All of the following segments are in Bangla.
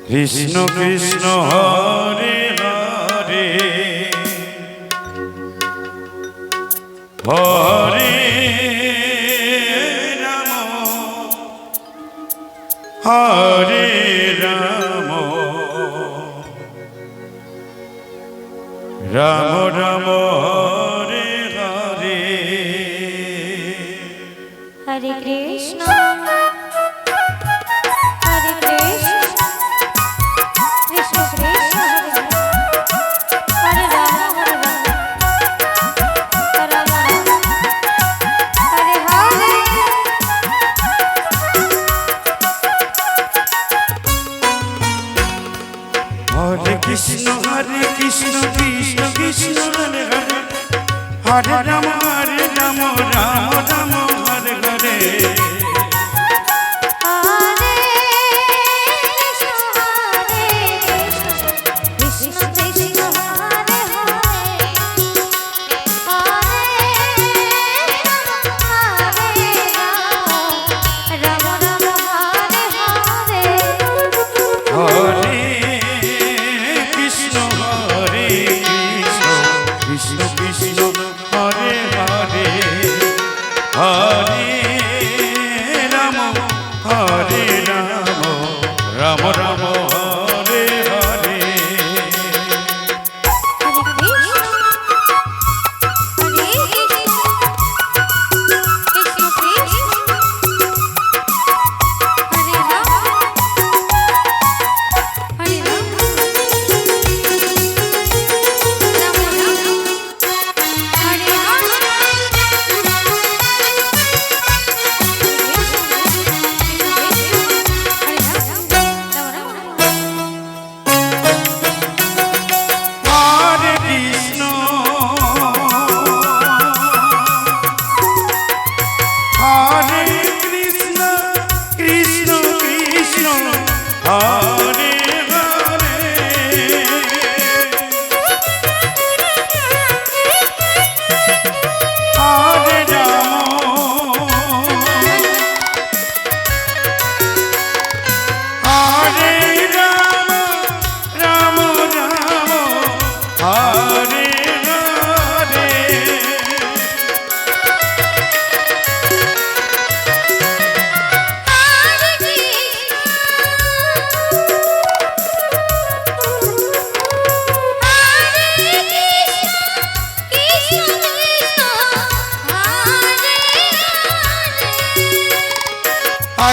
Krishna Krishna Hare Hare Hare Ram Hare Ram Ram Ram Hare Hare Hare Krishna Hare Krishna Krishna Krishna Hare Ram Hare Ram Ram Hare Hare Hare Krishna Krishna Krishna Hare Hare Hare Ram Ram Ram Hare Hare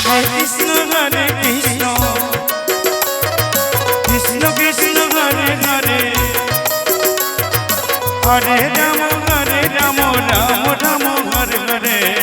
Hare Krishna Krishna Krishna Hare Hare Hare Rama Rama Rama Hare Hare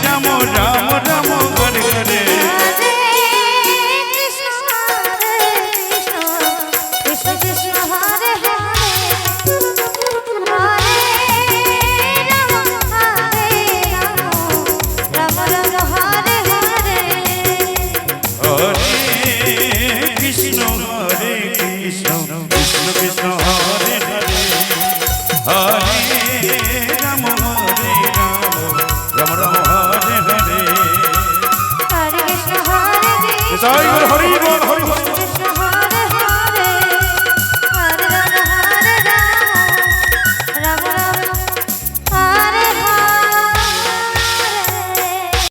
Ram Ram Ram Hare Hare Hare Krishna Krishna Krishna Hare Hare Hare Ram Ram Ram Hare Hare Hare Krishna Krishna Krishna Hare Hare Hare Ram Ram Ram Hare Hare Hare Krishna Hare Krishna Joy Hari ball Hari ball